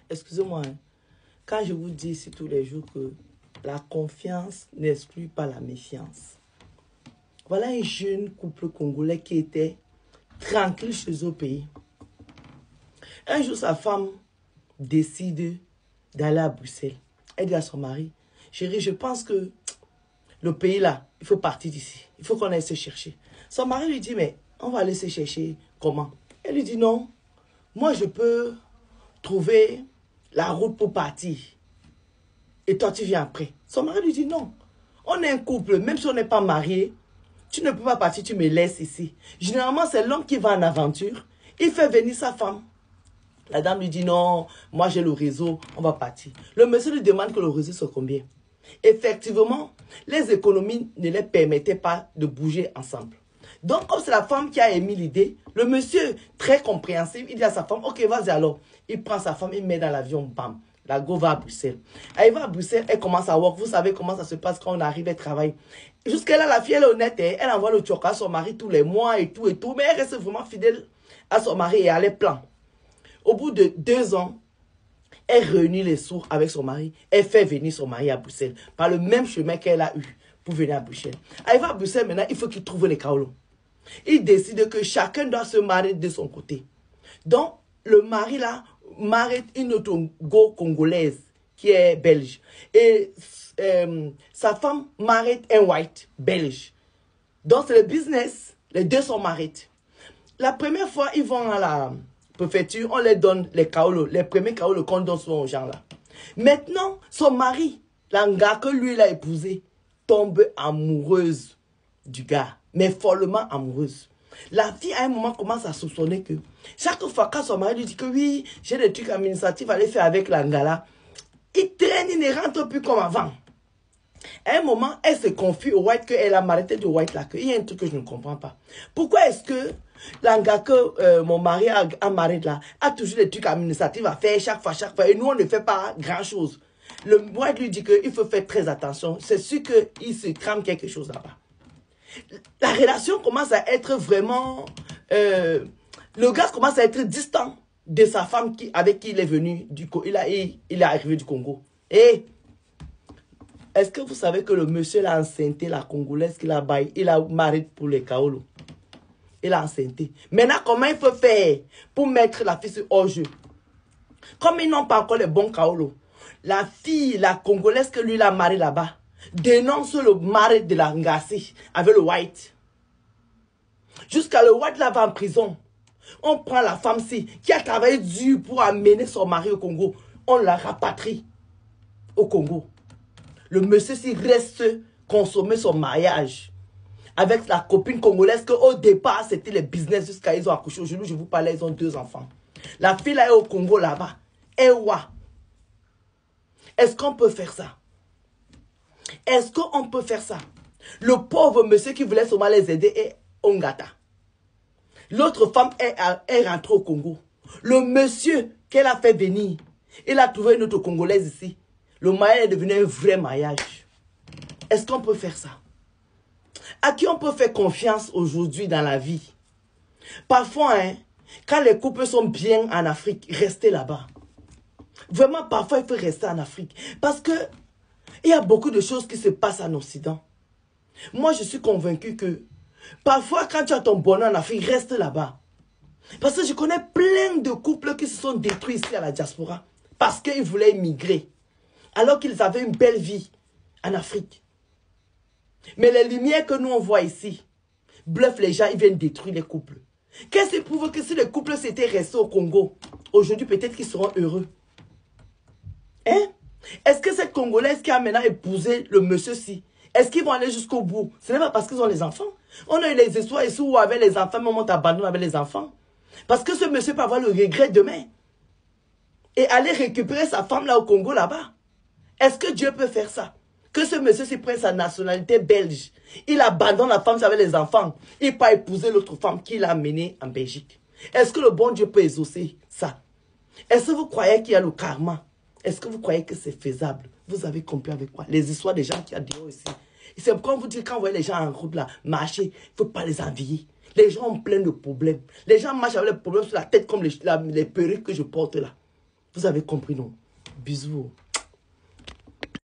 Excusez-moi, hein. Quand je vous dis ici tous les jours que la confiance n'exclut pas la méfiance. Voilà un jeune couple congolais qui était tranquille chez eux au pays. Un jour, sa femme décide d'aller à Bruxelles. Elle dit à son mari, chérie, je pense que le pays là, il faut partir d'ici. Il faut qu'on aille se chercher. Son mari lui dit, mais on va aller se chercher comment? Elle lui dit, non, moi je peux trouver la route pour partir. Et toi tu viens après. Son mari lui dit, non, on est un couple, même si on n'est pas marié, tu ne peux pas partir, tu me laisses ici. Généralement, c'est l'homme qui va en aventure. Il fait venir sa femme. La dame lui dit, non, moi j'ai le réseau, on va partir. Le monsieur lui demande que le réseau soit combien. Effectivement, les économies ne les permettaient pas de bouger ensemble. Donc, comme c'est la femme qui a émis l'idée, le monsieur, très compréhensif, il dit à sa femme, ok, vas-y alors. Il prend sa femme, il met dans l'avion, bam. La go va à Bruxelles. Elle va à Bruxelles, elle commence à work. Vous savez comment ça se passe quand on arrive, elle travaille. Jusqu'à là, la fille, elle est honnête. Elle envoie le tchoka à son mari tous les mois et tout. Mais elle reste vraiment fidèle à son mari et à les plans. Au bout de 2 ans, elle réunit les sous avec son mari. Elle fait venir son mari à Bruxelles. Par le même chemin qu'elle a eu pour venir à Bruxelles. Elle va à Bruxelles maintenant, il faut qu'il trouve les kaolos. Il décide que chacun doit se marier de son côté. Donc, le mari là, marie une autre go congolaise qui est belge. Et sa femme marie un white belge. Donc, c'est le business. Les deux sont mariés. La première fois, ils vont à la préfecture, on les donne les kaolos, les premiers kaolos qu'on donne souvent aux gens là. Maintenant, son mari, l'anga que lui il a épousé, tombe amoureuse du gars, mais follement amoureuse. La fille, à un moment, commence à soupçonner que chaque fois quand son mari lui dit que oui, j'ai des trucs administratifs à aller faire avec l'angala, il traîne, il ne rentre plus comme avant. À un moment, elle se confie au white qu'elle a marié du white là. Il y a un truc que je ne comprends pas. Pourquoi est-ce que l'anga que mon mari a marié là a toujours des trucs administratifs à faire chaque fois, et nous on ne fait pas grand chose. Le white lui dit qu'il faut faire très attention. C'est sûr qu'il se crame quelque chose là-bas. La relation commence à être vraiment... le gars commence à être distant de sa femme avec qui il est venu. Il est arrivé du Congo. Et est-ce que vous savez que le monsieur l'a enceinté, la Congolaise qu'il a baillé, il a marié pour les kaolos. Il a enceinté. Maintenant, comment il faut faire pour mettre la fille hors jeu? Comme ils n'ont pas encore les bons kaolos, la fille, la Congolaise que lui l'a marié là-bas, dénonce le mari de la Ngassi avec le white. Jusqu'à le white là va en prison. On prend la femme-ci qui a travaillé dur pour amener son mari au Congo. On la rapatrie au Congo. Le monsieur-ci reste consommer son mariage avec la copine congolaise qu'au départ, c'était le business jusqu'à ils ont accouché. Aujourd'hui, je vous parlais, ils ont 2 enfants. La fille là est au Congo là-bas. Est-ce qu'on peut faire ça? Est-ce qu'on peut faire ça? Le pauvre monsieur qui voulait seulement les aider est Ongata. L'autre femme est rentrée au Congo. Le monsieur qu'elle a fait venir, il a trouvé une autre Congolaise ici. Le mariage est devenu un vrai mariage. Est-ce qu'on peut faire ça? À qui on peut faire confiance aujourd'hui dans la vie? Parfois, hein, quand les couples sont bien en Afrique, restez là-bas. Vraiment, parfois, il faut rester en Afrique. Parce que il y a beaucoup de choses qui se passent en Occident. Moi, je suis convaincu que parfois, quand tu as ton bonheur en Afrique, reste là-bas. Parce que je connais plein de couples qui se sont détruits ici à la diaspora. Parce qu'ils voulaient immigrer. Alors qu'ils avaient une belle vie en Afrique. Mais les lumières que nous on voit ici bluffent les gens, ils viennent détruire les couples. Qu'est-ce qui prouve que si les couples s'étaient restés au Congo, aujourd'hui peut-être qu'ils seront heureux? Hein? Est-ce que cette Congolaise qui a maintenant épousé le monsieur-ci, est-ce qu'ils vont aller jusqu'au bout? Ce n'est pas parce qu'ils ont les enfants. On a eu les histoires ici où avec les enfants, maman t'abandonne avec les enfants. Parce que ce monsieur peut avoir le regret demain. Et aller récupérer sa femme là au Congo là-bas. Est-ce que Dieu peut faire ça? Que ce monsieur s'y prenne sa nationalité belge. Il abandonne la femme avec les enfants. Il peut épouser l'autre femme qu'il a menée en Belgique. Est-ce que le bon Dieu peut exaucer ça? Est-ce que vous croyez qu'il y a le karma? Est-ce que vous croyez que c'est faisable? Vous avez compris avec quoi? Les histoires des gens qui ont dehors ici. C'est comme vous dites, quand vous voyez les gens en route là, marcher, il ne faut pas les envier. Les gens ont plein de problèmes. Les gens marchent avec les problèmes sur la tête comme les perruques que je porte là. Vous avez compris, non? Bisous.